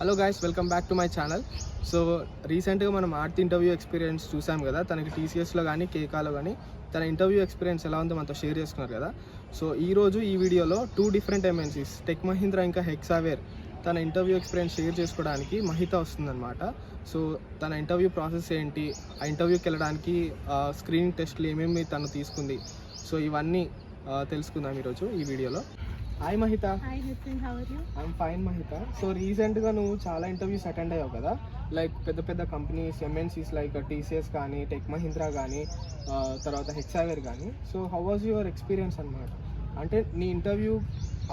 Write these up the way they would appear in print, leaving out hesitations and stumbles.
Hello guys, welcome back to my channel. So రీసెంట్గా మనం art interview experience చూసాం కదా. తనకి టీసీఎస్లో కానీ కేకాలో కానీ తన ఇంటర్వ్యూ ఎక్స్పీరియన్స్ ఎలా ఉందో మనతో షేర్ చేసుకున్నారు కదా. సో ఈరోజు ఈ వీడియోలో 2 డిఫరెంట్ ఎంఎన్సీస్ టెక్ మహీంద్రా ఇంకా హెక్సావేర్ తన ఇంటర్వ్యూ ఎక్స్పీరియన్స్ షేర్ చేసుకోవడానికి మహిత వస్తుందన్నమాట. సో తన ఇంటర్వ్యూ ప్రాసెస్ ఏంటి, ఆ ఇంటర్వ్యూకి వెళ్ళడానికి స్క్రీనింగ్ టెస్ట్లు ఏమేమి తను తీసుకుంది, సో ఇవన్నీ తెలుసుకుందాం ఈరోజు ఈ వీడియోలో. Hi Mahitha. Hi Nitin, how are you? I am fine Mahitha. So రీసెంట్గా నువ్వు చాలా ఇంటర్వ్యూస్ అటెండ్ అయ్యావు కదా, లైక్ పెద్ద పెద్ద కంపెనీస్ ఎంఎన్సీస్ లైక్ టీసీఎస్ కానీ టెక్ మహీంద్రా కానీ తర్వాత హెక్సావేర్ కానీ. So how was your experience అనమాట? అంటే నీ ఇంటర్వ్యూ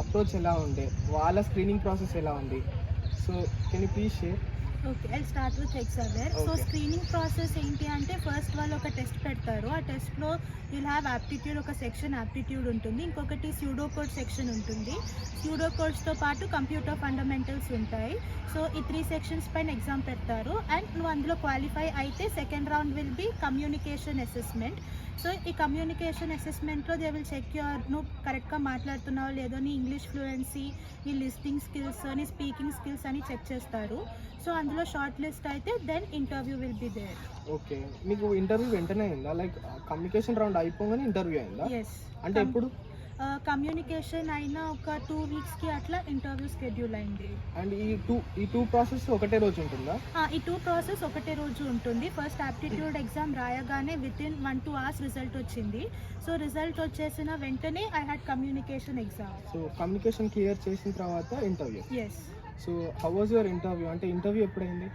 అప్రోచ్ ఎలా ఉండే, వాళ్ళ స్క్రీనింగ్ ప్రాసెస్ ఎలా ఉంది? So can you please share? Okay, I start with Hexaware. So screening process ఏంటి అంటే, ఫస్ట్ వాళ్ళు ఒక టెస్ట్ పెడతారు. ఆ టెస్ట్లో విల్ హ్యావ్ యాప్టిట్యూడ్, ఒక సెక్షన్ యాప్టిట్యూడ్ ఉంటుంది, ఇంకొకటి స్యూడో కోడ్ సెక్షన్ ఉంటుంది. స్యూడో కోడ్స్తో పాటు కంప్యూటర్ ఫండమెంటల్స్ ఉంటాయి. సో ఈ 3 సెక్షన్స్ పైన ఎగ్జామ్ పెడతారు. అండ్ నువ్వు అందులో క్వాలిఫై అయితే second round will be communication assessment. So ఈ కమ్యూనికేషన్ అసెస్మెంట్లో దే విల్ చెక్ యువర్, నువ్వు కరెక్ట్గా మాట్లాడుతున్నావు లేదో, నీ ఇంగ్లీష్ ఫ్లూయెన్సీ, నీ లిస్టింగ్ స్కిల్స్, నీ స్పీకింగ్ స్కిల్స్ అని చెక్ చేస్తారు. సో అందులో షార్ట్ లిస్ట్ అయితే then interview will be there. Okay, మీకు ఇంటర్వ్యూ వెంటనే అయిందా? లైక్ కమ్యూనికేషన్ రౌండ్ అయిపోగానే ఇంటర్వ్యూ అయిందా? ఎస్. అంటే ఎప్పుడు? కమ్యూనికేషన్ అయినా ఒక 2 వీక్స్కి అట్లా ఇంటర్వ్యూ షెడ్యూల్ అయింది. అండ్ ఈ టూ ప్రాసెస్ ఒకటే రోజు ఉంటుందా? ఈ 2 ప్రాసెస్ ఒకటే రోజు ఉంటుంది. ఫస్ట్ యాప్టిట్యూడ్ ఎగ్జామ్ రాయగానే వితిన్ 1-2 అవర్స్ రిజల్ట్ వచ్చింది. సో రిజల్ట్ వచ్చేసిన వెంటనే I had communication exam. So communication clear చేసిన తర్వాత interview. Yes. So how was your interview? అంటే ఇంటర్వ్యూ ఎప్పుడైంది?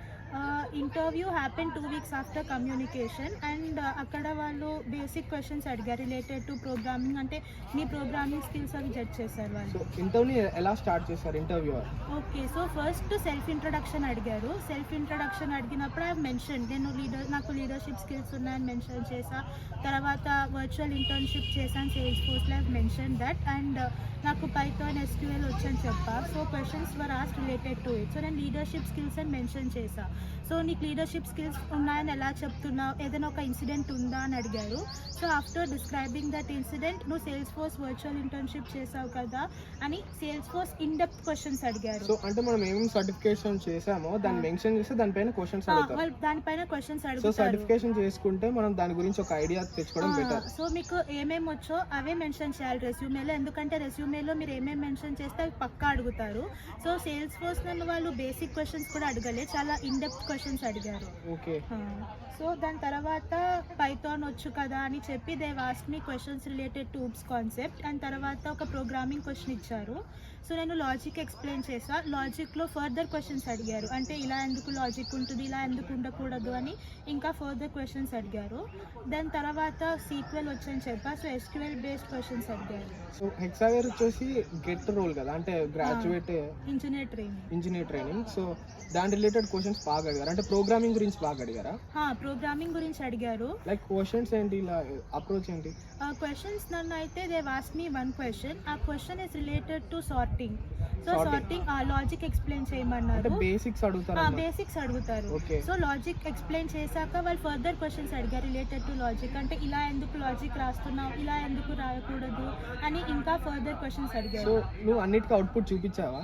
Interview happen 2 weeks after communication. And అక్కడ వాళ్ళు బేసిక్ క్వశ్చన్స్ అడిగారు రిలేటెడ్ టు ప్రోగ్రామింగ్, అంటే నీ ప్రోగ్రామింగ్ స్కిల్స్ అవి జడ్జ్ చేశారు వాళ్ళు. సో ఇంటర్వ్యూ ఎలా స్టార్ట్ చేశారు interview? Okay, so first self introduction అడిగారు. సెల్ఫ్ ఇంట్రడక్షన్ అడిగినప్పుడు ఐ మెన్షన్ నేను నాకు లీడర్షిప్ స్కిల్స్ ఉన్నాయని మెన్షన్ చేసా. తర్వాత వర్చువల్ ఇంటర్న్షిప్ చేశాను సేల్స్ ఫోర్స్లో, ఐ మెన్షన్ దట్. అండ్ నాకు పైథాన్ ఎస్క్యూఎల్ వచ్చని చెప్పా. So questions were asked related to it. So నేను లీడర్షిప్ స్కిల్స్ అని మెన్షన్ చేశా. సో నీకు లీడర్షిప్ స్కిల్స్ ఉన్నాయని ఎలా చెప్తున్నావు, ఏదైనా ఒక ఇన్సిడెంట్ ఉందా అని అడిగారు. So after describing that incident, నువ్వు సేల్స్ ఫోర్స్ వర్చువల్ ఇంటర్న్షిప్ చేసావు కదా అని sales force in depth questions అడిగారు. సో అంటే మనం ఏమేమి సర్టిఫికేషన్ చేసామో దాన్ని మెన్షన్ చేస్తే దానిపైన క్వశ్చన్స్ అడుగుతారు. వాళ్ళు దానిపైన క్వశ్చన్స్ సో అడుగుతారు. సర్టిఫికేషన్ చేసుకుంటే మనం దాని గురించి ఒక ఐడియా తెచ్చుకోవడం బెటర్. సో మీకు ఏమేమి వచ్చో అవే మెన్షన్ చేయాలి రెస్యూమేలో, ఎందుకంటే రెస్యూమేలో మీరు ఏమేమి మెన్షన్ చేస్తే అవి పక్కా అడుగుతారు. సో సేల్స్ ఫోర్స్ నన్ను వాళ్ళు బేసిక్ క్వశ్చన్స్ కూడా అడగలేదు, చాలా ఇన్ డెప్త్ క్వశ్చన్స్ అడిగారు. ఓకే. సో దాని తర్వాత పైథాన్ వచ్చు కదా అని చెప్పి they asked me questions related to oops concept. And తర్వాత ఒక ప్రోగ్రామింగ్ క్వశ్చన్ ఇచ్చారు. సో నేను లాజిక్ ఎక్స్ప్లెయిన్ చేసా. లాజిక్లో ఫర్దర్ క్వశ్చన్స్ అడిగారు, అంటే ఇలా ఎందుకు లాజిక్ ఉంటుంది, ఇలా ఎందుకు ఉండకూడదు అని ఇంకా ఫర్దర్ క్వశ్చన్స్ అడిగారు. దాని తర్వాత సీక్వెల్ వచ్చని చెప్పా. సో ఎస్క్యూఎల్ బేస్డ్ క్వశ్చన్స్ అడిగారు. సో హెక్సావేర్ వచ్చేసి గెట్ రోల్ కదా, అంటే గ్రాడ్యుయేట్ ఇంజనీర్ ట్రైనింగ్. సో దాని రిలేటెడ్ క్వశ్చన్స్ బాగా అడిగారు, అంటే ప్రోగ్రామింగ్ గురించి బాగా అడిగారా? ప్రోగ్రామింగ్ గురించి అడిగారు. లైక్ క్వశ్చన్స్ ఏంటి, ఇలా అప్రోచ్ ఏంటి? క్వశ్చన్స్ నన్ను అయితే they asked me one question. ఆ question is related to sorting. So sorting logic explain చేయమన్నారు. బేసిక్స్ అడుగుతారు. బేసిక్స్ అడుగుతారు. Okay. సో లాజిక్ ఎక్స్ప్లెయిన్ చేశాక వాళ్ళు ఫర్దర్ క్వశ్చన్స్ అడిగారు రిలేటెడ్ టు లాజిక్, అంటే ఇలా ఎందుకు లాజిక్ రాస్తున్నావు, ఇలా ఎందుకు రాయకూడదు అని ఇంకా ఫర్దర్ క్వశ్చన్స్ అడిగారు. సో నువ్వు అన్నిటికీ అవుట్పుట్ చూపించావా?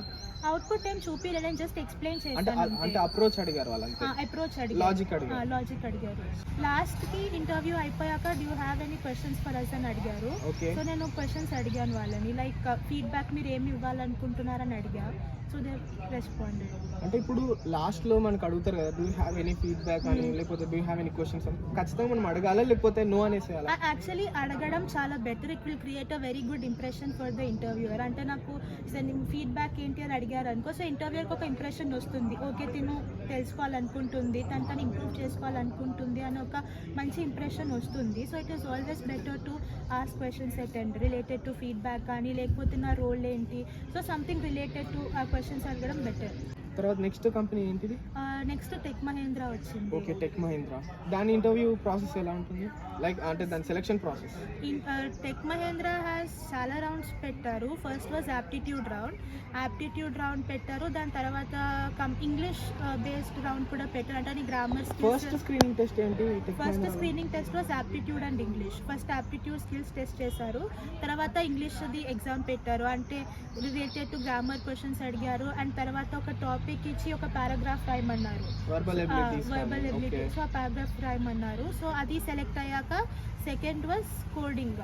అవుట్పుట్ ఏం చూపిలేదని జస్ట్ ఎక్స్ప్లెయిన్ అంటే చేశాను. అప్రోచ్ అడిగారు వాళ్ళంటే? అప్రోచ్ అడిగారు, లాజిక్ అడిగారు. లాస్ట్ కి ఇంటర్వ్యూ అయిపోయాక do you have any questions for us అని అడిగారు. సో నేను క్వశ్చన్స్ అడిగాను వాళ్ళని, లైక్ ఫీడ్బ్యాక్ మీరు ఏమి ఇవ్వాలనుకుంటున్నారని అడిగా. So they responded. అంటే ఇప్పుడు లాస్ట్ లో మనకు అడుగుతారు కదా, do you have any feedback అని, లేకపోతే do you have any questions అని ఖచ్చితంగా మనం అడగాలా, లేకపోతే నో అనేసేయాలా? యాక్చువల్లీ అడగడం చాలా better. It will create a very good impression for the interviewer. అంటే నాకు ఫీడ్బ్యాక్ ఏంటి అని అడిగారు అనుకో, సో ఇంటర్వ్యూయర్కి ఒక ఇంప్రెషన్ వస్తుంది, ఓకే తిను తెలుసుకోవాలనుకుంటుంది, తను ఇంప్రూవ్ చేసుకోవాలనుకుంటుంది అని ఒక మంచి ఇంప్రెషన్ వస్తుంది. So it is always better to ask questions attend related to feedback కానీ, లేకపోతే నా రోల్ ఏంటి, సో సంథింగ్ రిలేటెడ్ టు ఆ క్వశ్చన్స్ అడగడం బెటర్. తర్వాత నెక్స్ట్ కంపెనీ ఏంటిది? నెక్స్ట్ టెక్ మహేంద్ర వచ్చింది. Okay, tech Mahindra. దాని ఇంటర్వ్యూ ప్రాసెస్ ఎలా ఉంటుంది? లైక్ అంటే దాని selection process. Tech Mahindra has చాలా రౌండ్స్ పెట్టారు. ఫస్ట్ వాజ్ యాప్టిట్యూడ్ రౌండ్ పెట్టారు. దాని తర్వాత ఇంగ్లీష్ బేస్డ్ రౌండ్ కూడా పెట్టారు. అంటే grammar first skills. Screening test ఏంటి? First screening test was aptitude and English. First aptitude skills test చేశారు. తర్వాత ఇంగ్లీష్ది ఎగ్జామ్ పెట్టారు. అంటే రిలేటెడ్ టు గ్రామర్ క్వశ్చన్స్ అడిగారు. అండ్ తర్వాత ఒక టాపిక్ ఇచ్చి ఒక పారాగ్రాఫ్ రాయమన్నారు. Verbal verbal ability. సో ఆ పారాగ్రాఫ్ రాయమన్నారు. సో అది సెలెక్ట్ అయ్యాక second was coding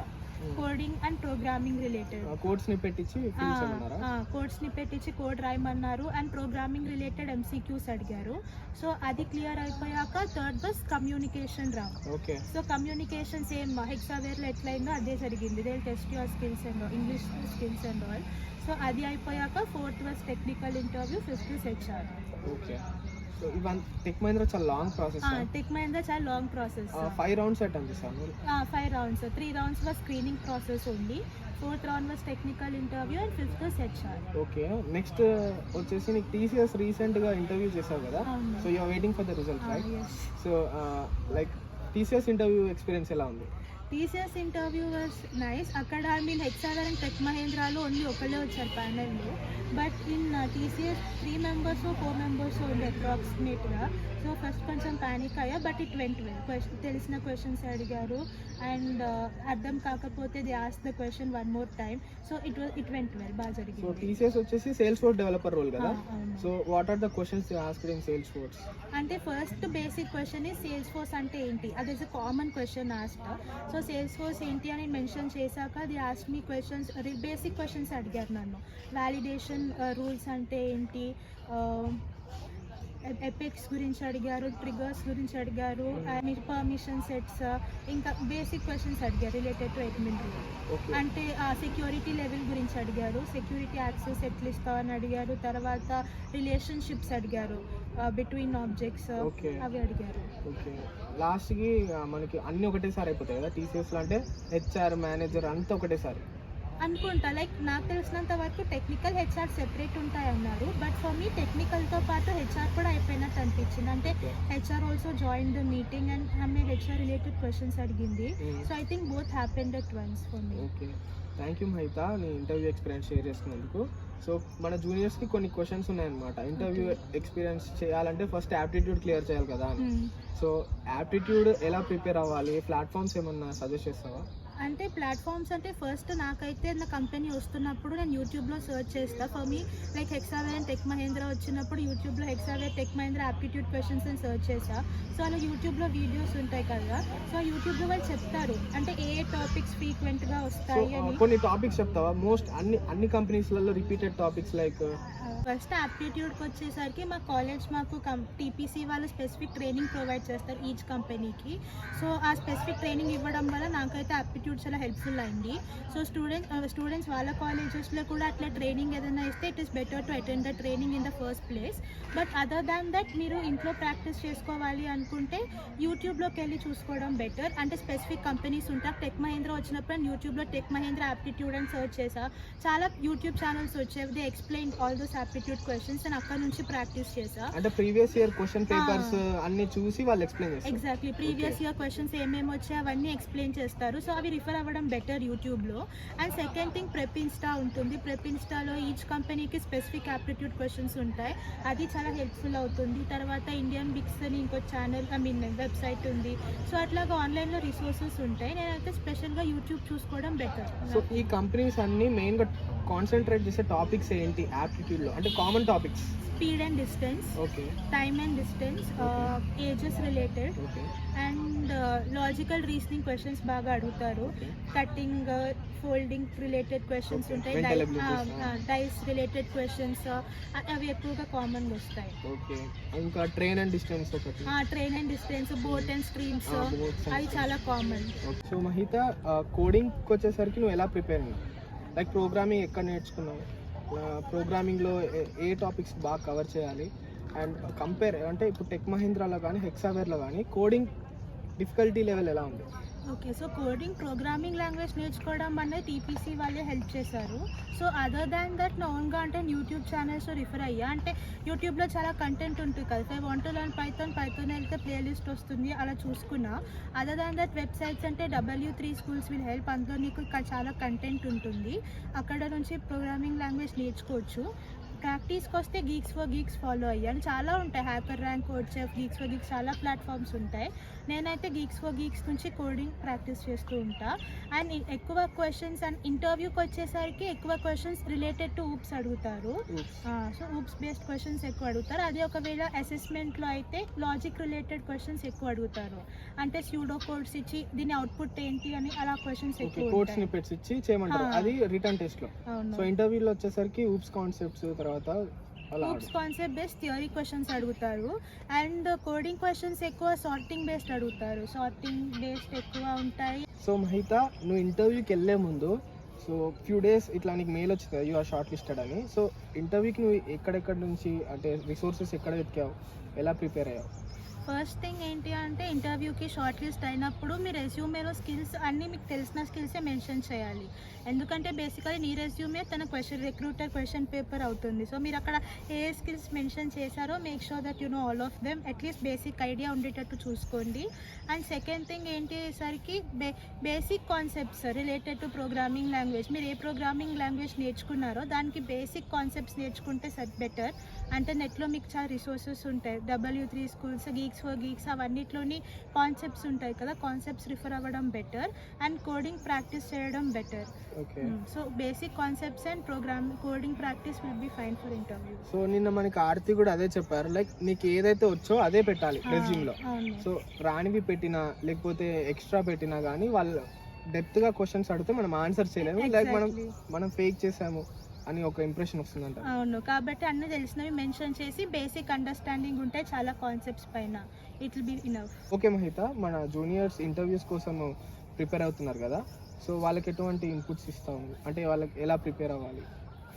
and programming related. Codes ని పెట్టించి కోడ్స్ ని పెట్టించి కోడ్ రాయమన్నారు. అండ్ ప్రోగ్రామింగ్ రిలేటెడ్ ఎంసీక్యూస్ అడిగారు. సో అది క్లియర్ అయిపోయాక third was communication round. Okay. So communication same హెక్సావేర్లో ఎట్లయిందో అదే జరిగింది. They test your skills and English skills and all. So అది అయిపోయాక fourth was technical interview, fifth was HR. Okay. So even Tech Mahindra చాలా long process. Tech Mahindra చాలా long process. 5 rounds attend చేశాను. 5 rounds. 3 rounds was screening process only. 4th round was technical interview and 5th was HR. Okay. Next వచ్చేసి నీకు TCS recent గా interview చేసావు కదా, అవును. So you are waiting for the result, right? Yes. So like TCS interview experience ఎలా ఉంది? TCS interview was nice. అక్కడ Hexaware and Tech మహేంద్రాలో ఓన్లీ ఒకళ్ళే వచ్చారు ప్యానెల్లో. But in TCS 3 members 4 members ఉంది అప్రాక్సిమేట్గా. సో ఫస్ట్ కొంచెం ప్యానిక్ అయ్యా, బట్ ఇట్ వెంట్ వెల్. తెలిసిన క్వశ్చన్స్ అడిగారు అండ్ అర్థం కాకపోతే the ask the question 1 more time. So it went well, బాగా సో జరిగింది. టీసీఎస్ వచ్చేసి సేల్స్ ఫోర్స్ డెవలపర్ రోల్ కదా, అవును. So what are the questions you asked in sales force? అంటే ఫస్ట్ బేసిక్ క్వశ్చన్ ఈ సేల్స్ ఫోర్స్ అంటే ఏంటి, అది is a common question asked. So sales force ఏంటి అని మెన్షన్ చేశాక they ask me questions, basic questions అడిగారు నన్ను. వ్యాలిడేషన్ రూల్స్ అంటే ఏంటి, ఎపెక్స్ గురించి అడిగారు, ట్రిగర్స్ గురించి అడిగారు, పర్మిషన్ సెట్స్, ఇంకా బేసిక్ క్వశ్చన్స్ అడిగారు related to admin rule. Okay. అంటే సెక్యూరిటీ లెవెల్ గురించి అడిగారు, సెక్యూరిటీ యాక్సెస్ ఎట్లా ఇస్తామని అడిగారు. తర్వాత రిలేషన్షిప్స్ అడిగారు బిట్వీన్ ఆబ్జెక్ట్స్, Okay. అవి అడిగారు. ఓకే. లాస్ట్కి మనకి అన్నీ ఒకటేసారి అయిపోతాయి కదా టీసీఎస్లో, అంటే హెచ్ఆర్ మేనేజర్ అంతా ఒకటేసారి అనుకుంటా. లైక్ నాకు తెలిసినంత వరకు టెక్నికల్ హెచ్ఆర్ సెపరేట్ ఉంటాయి అన్నారు. బట్ ఫర్ మీ టెక్నికల్తో పాటు హెచ్ఆర్ కూడా అయిపోయినట్టు అనిపించింది. అంటే HR also join the meeting and ఆమె హెచ్ఆర్ రిలేటెడ్ క్వశ్చన్స్ అడిగింది. So I think both happened at once for me. Okay. Thank you Mahitha, నీ ఇంటర్వ్యూ ఎక్స్పీరియన్స్ షేర్ చేసుకున్నందుకు. సో మన జూనియర్స్కి కొన్ని క్వశ్చన్స్ ఉన్నాయన్నమాట. ఇంటర్వ్యూ ఎక్స్పీరియన్స్ చేయాలంటే ఫస్ట్ యాప్టిట్యూడ్ క్లియర్ చేయాలి కదా అని. సో యాప్టిట్యూడ్ ఎలా ప్రిపేర్ అవ్వాలి, ప్లాట్ఫామ్స్ ఏమన్నా సజెస్ట్ చేస్తావా? అంటే ప్లాట్ఫామ్స్ అంటే ఫస్ట్ నాకైతే నా కంపెనీ వస్తున్నప్పుడు నేను యూట్యూబ్లో సర్చ్ చేస్తా. For me like Hexaware and tech Mahindra వచ్చినప్పుడు యూట్యూబ్లో Hexaware tech Mahindra aptitude questions అని సర్చ్ చేసా. సో అలా యూట్యూబ్లో వీడియోస్ ఉంటాయి కదా, సో యూట్యూబ్లో వాళ్ళు చెప్తారు అంటే ఏ టాపిక్స్ ఫ్రీక్వెంట్గా సో వస్తాయి అని. కొన్ని టాపిక్స్ చెప్తావా? మోస్ట్ అన్ని కంపెనీస్లలో రిపీటెడ్ టాపిక్స్ లైక్ ఫస్ట్ యాప్టిట్యూడ్కి వచ్చేసరికి మా కాలేజ్ మాకు టీపీసీ వాళ్ళు స్పెసిఫిక్ ట్రైనింగ్ ప్రొవైడ్ చేస్తారు ఈచ్ కంపెనీకి. సో ఆ స్పెసిఫిక్ ట్రైనింగ్ ఇవ్వడం వల్ల నాకైతే యాప్టిట్యూడ్ చాలా హెల్ప్ఫుల్ అయింది. సో స్టూడెంట్స్ వాళ్ళ కాలేజెస్లో కూడా అట్లా ట్రైనింగ్ ఏదైనా ఇస్తే it is better to attend the training in the first place. But other than that మీరు ఇంట్లో ప్రాక్టీస్ చేసుకోవాలి అనుకుంటే యూట్యూబ్లోకి వెళ్ళి చూసుకోవడం బెటర్. అంటే స్పెసిఫిక్ కంపెనీస్ ఉంటాయి. టెక్ మహేంద్ర వచ్చినప్పుడు నేను యూట్యూబ్లో టెక్ మహేంద్ర యాప్టిట్యూడ్ అని సర్చ్ చేసా. చాలా యూట్యూబ్ ఛానల్స్ వచ్చేవి, they explain all those aptitude questions and అక్కడ నుంచి ప్రాక్టీస్ చేసా. అంటే ప్రీవియస్ ఇయర్ క్వశ్చన్ పేపర్స్ అన్ని చూసి వాళ్ళు ఎక్స్ప్లెయిన్ చేస్తారు. ఎగ్జాక్ట్లీ, ప్రీవియస్ ఇయర్ క్వశ్చన్స్ ఏమేమి వచ్చాయి అవన్నీ ఎక్స్ప్లెయిన్ చేస్తారు. సో అవి రిఫర్ అవ్వడం బెటర్ యూట్యూబ్లో. And second thing prep Insta ఉంటుంది. ప్రెప్ ఇన్స్టాలో ఈచ్ కంపెనీకి స్పెసిఫిక్ యాప్టిట్యూడ్ క్వశ్చన్స్ ఉంటాయి, అది చాలా హెల్ప్ఫుల్ అవుతుంది. తర్వాత ఇండియన్ బిక్స్ అని ఇంకో ఛానల్ వెబ్సైట్ ఉంది. సో అట్లాగా ఆన్లైన్లో రిసోర్సెస్ ఉంటాయి. నేనైతే స్పెషల్గా యూట్యూబ్ చూసుకోవడం బెటర్. సో ఈ కంపెనీస్ అన్ని మెయిన్గా కాన్సన్ట్రేట్ చేసే టాపిక్స్ ఏంటి యాప్టిట్యూడ్లో, అంటే common topics? Speed and distance, okay, time and distance, ages related, okay, and logical reasoning questions బాగా అడుగుతారు. Okay. Cutting, folding related questions Okay. ఉంటాయి. Mental abilities, dice related questions అవి ఎక్కువగా కామన్గా వస్తాయి. ఓకే. ఇంకా ట్రైన్ అండ్ డిస్టెన్స్ ఒకటి, train and distance, boat and streams, boats and అవి చాలా కామన్. సో మహిత, కోడింగ్కి వచ్చేసరికి నువ్వు ఎలా ప్రిపేర్ అయ్యావు? లైక్ ప్రోగ్రామింగ్ ఎక్కడ నేర్చుకున్నావు, ప్రోగ్రామింగ్లో ఏ టాపిక్స్ బాగా కవర్ చేయాలి, అండ్ కంపేర్ అంటే ఇప్పుడు టెక్ మహీంద్రాలో కానీ హెక్సావేర్లో కానీ కోడింగ్ డిఫికల్టీ లెవెల్ ఎలా ఉంది? Okay, so coding programming language నేర్చుకోవడం అనేది టీపీసీ వాళ్ళే హెల్ప్ చేశారు. సో అదర్ దాన్ దట్ నా ఓన్గా అంటే యూట్యూబ్ ఛానల్స్ రిఫర్ అయ్యా. అంటే యూట్యూబ్లో చాలా కంటెంట్ ఉంటుంది కదా, I want to learn Python వెళ్తే ప్లేలిస్ట్ వస్తుంది, అలా చూసుకున్నా. అదర్ దాన్ దట్ వెబ్సైట్స్ అంటే W3 స్కూల్స్ విల్ హెల్ప్. అందులో నీకు చాలా కంటెంట్ ఉంటుంది, అక్కడ నుంచి ప్రోగ్రామింగ్ లాంగ్వేజ్ నేర్చుకోవచ్చు. ప్రాక్టీస్కి వస్తే గీక్స్ ఫర్ గీక్స్ ఫాలో అయ్యాను. చాలా ఉంటాయి, HackerRank, CodeChef, GeeksforGeeks, చాలా ప్లాట్ఫామ్స్ ఉంటాయి. నేనైతే గీక్స్ ఫర్ గీక్స్ నుంచి కోడింగ్ ప్రాక్టీస్ చేస్తూ ఉంటా. అండ్ ఎక్కువ క్వశ్చన్స్ అండ్ ఇంటర్వ్యూకి వచ్చేసరికి ఎక్కువ క్వశ్చన్స్ రిలేటెడ్ టు ఊప్స్ అడుగుతారు. సో ఊప్స్ బేస్డ్ క్వశ్చన్స్ ఎక్కువ అడుగుతారు. అదే ఒకవేళ అసెస్మెంట్లో అయితే లాజిక్ రిలేటెడ్ క్వశ్చన్స్ ఎక్కువ అడుగుతారు. అంటే స్యూడో కోడ్స్ ఇచ్చి దీని అవుట్పుట్ ఏంటి అని అలా క్వశ్చన్స్ ఎక్కువ కోడ్ స్నిప్పెట్స్ ఇచ్చి చేయమంటారు, అది రిటర్న్ టెస్ట్ లో. సో ఇంటర్వ్యూలో వచ్చేసరికి ఊప్స్ కాన్సెప్ట్స్ తర్వాత oops concept based theory questions అడుగుతారు. అండ్ కోడింగ్ క్వశ్చన్స్ ఎక్కువ సార్టింగ్ బేస్డ్ అడుగుతారు, సార్టింగ్ బేస్డ్ ఎక్కువ ఉంటాయి. సో మహిత, నువ్వు ఇంటర్వ్యూకి వెళ్ళే ముందు సో ఫ్యూ డేస్ ఇట్లా నీకు మెయిల్ వచ్చింది కదా, యూ ఆర్ షార్ట్ లిస్టెడ్ అని. సో ఇంటర్వ్యూకి నువ్వు ఎక్కడెక్కడ నుంచి అంటే రిసోర్సెస్ ఎక్కడ వెతికావు, ఎలా ప్రిపేర్ అయ్యావు? ఫస్ట్ థింగ్ ఏంటి అంటే ఇంటర్వ్యూకి షార్ట్ లిస్ట్ అయినప్పుడు మీ రెజ్యూమేలో స్కిల్స్ అన్నీ మీకు తెలిసిన స్కిల్సే మెన్షన్ చేయాలి. ఎందుకంటే బేసికలీ నీ రెజ్యూమే తన రిక్రూటర్ క్వశ్చన్ పేపర్ అవుతుంది. సో మీరు అక్కడ ఏ స్కిల్స్ మెన్షన్ చేశారో make sure that you know all of them, at least basic idea ఉండేటట్టు చూసుకోండి. అండ్ సెకండ్ థింగ్ ఏంటిసరికి basic concepts related to programming language. మీరు ఏ ప్రోగ్రామింగ్ లాంగ్వేజ్ నేర్చుకున్నారో దానికి బేసిక్ కాన్సెప్ట్స్ నేర్చుకుంటే బెటర్. అంటే నెట్లో మీకు చాలా రిసోర్సెస్ ఉంటాయి, W3 schools, GeeksforGeeks, అవన్నిట్లోని కాన్సెప్ట్స్ ఉంటాయి కదా, కాన్సెప్ట్స్ రిఫర్ అవ్వడం బెటర్. అండ్ కోడింగ్ ప్రాక్టీస్ చేయడం better. So basic concepts and coding practice will be fine for interview. So నిన్న మనకి ఆర్తి కూడా అదే చెప్పారు, లైక్ నీకు ఏదైతే వచ్చో అదే పెట్టాలి రెజ్యూమ్ లో. సో రానివి పెట్టినా లేకపోతే ఎక్స్ట్రా పెట్టినా కానీ వాళ్ళు డెప్త్ గా క్వశ్చన్స్ అడిగితే మనం ఆన్సర్ చేయలేము, లైక్ మనం ఫేక్ చేసాము అని ఒక ఇంప్రెషన్ వస్తుందంట. అవును, కాబట్టి అన్నీ తెలిసినవి మెన్షన్ చేసి బేసిక్ అండర్స్టాండింగ్ ఉంటే చాలా కాన్సెప్ట్స్ పైన it will be enough. Okay Mahitha, మన జూనియర్స్ ఇంటర్వ్యూస్ కోసం ప్రిపేర్ అవుతున్నారు కదా, సో వాళ్ళకి ఎటువంటి ఇన్పుట్స్ ఇస్తాము, అంటే వాళ్ళకి ఎలా ప్రిపేర్ అవ్వాలి?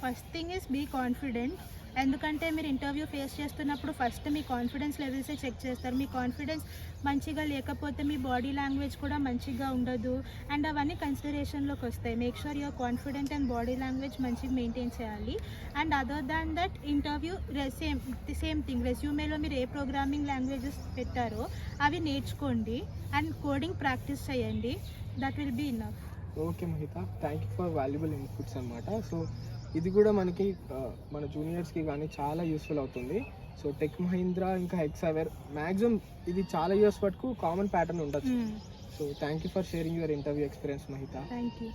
First thing is be confident. ఎందుకంటే మీరు ఇంటర్వ్యూ ఫేస్ చేస్తున్నప్పుడు ఫస్ట్ మీ కాన్ఫిడెన్స్ లెవెల్సే చెక్ చేస్తారు. మీ కాన్ఫిడెన్స్ మంచిగా లేకపోతే మీ బాడీ లాంగ్వేజ్ కూడా మంచిగా ఉండదు, అండ్ అవన్నీ కన్సిడరేషన్లోకి వస్తాయి. Make sure your confident and body language మంచిగా మెయింటైన్ చేయాలి. And other than that interview same thing, రెజ్యూమేలో మీరు ఏ ప్రోగ్రామింగ్ లాంగ్వేజెస్ పెట్టారో అవి నేర్చుకోండి అండ్ కోడింగ్ ప్రాక్టీస్ చేయండి. That will be enough. Okay Mahitha, thank you for valuable inputs అనమాట. సో ఇది కూడా మనకి మన జూనియర్స్కి కానీ చాలా యూస్ఫుల్ అవుతుంది. సో టెక్ మహీంద్రా ఇంకా హెక్సావేర్ మ్యాక్సిమం ఇది చాలా ఇయర్స్ వరకు కామన్ ప్యాటర్న్ ఉండొచ్చు. So thank you for sharing your interview experience Mahitha. Thank you.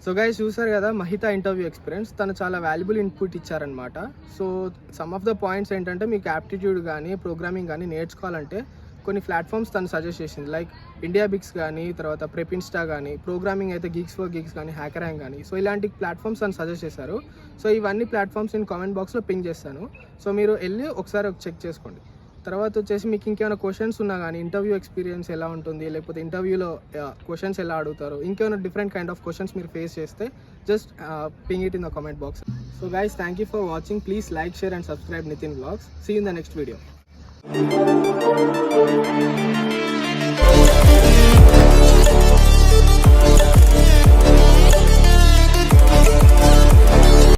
So guys చూసారు కదా మహిత ఇంటర్వ్యూ ఎక్స్పీరియన్స్, తను చాలా వాల్యుబుల్ ఇన్పుట్ ఇచ్చారనమాట. So some of the points ఏంటంటే మీకు యాప్టిట్యూడ్ కానీ ప్రోగ్రామింగ్ కానీ నేర్చుకోవాలంటే కొన్ని ప్లాట్ఫామ్స్ తను సజెస్ట్ చేసింది, లైక్ ఇండియా బిక్స్ కానీ, తర్వాత ప్రెపిన్స్టా కానీ, ప్రోగ్రామింగ్ అయితే గీక్స్ ఫర్ గీక్స్ కానీ, హ్యాకర్ ర్యాంక్ కానీ. సో ఇలాంటి ప్లాట్ఫామ్స్ తను సజెస్ట్ చేశారు. సో ఇవన్నీ ప్లాట్ఫామ్స్ నేను కామెంట్ బాక్స్లో పింక్ చేస్తాను, సో మీరు వెళ్ళి ఒకసారి చెక్ చేసుకోండి. తర్వాత వచ్చేసి మీకు ఇంకేమైనా క్వశ్చన్స్ ఉన్నా కానీ, ఇంటర్వ్యూ ఎక్స్పీరియన్స్ ఎలా ఉంటుంది, లేకపోతే ఇంటర్వ్యూలో క్వశ్చన్స్ ఎలా అడుగుతారు, ఇంకేమైనా డిఫరెంట్ కైండ్ ఆఫ్ క్వశ్చన్స్ మీరు ఫేస్ చేస్తే just ping it in the comment box. So guys, thank you for watching. Please like, share and subscribe Nitin vlogs. See in the next video.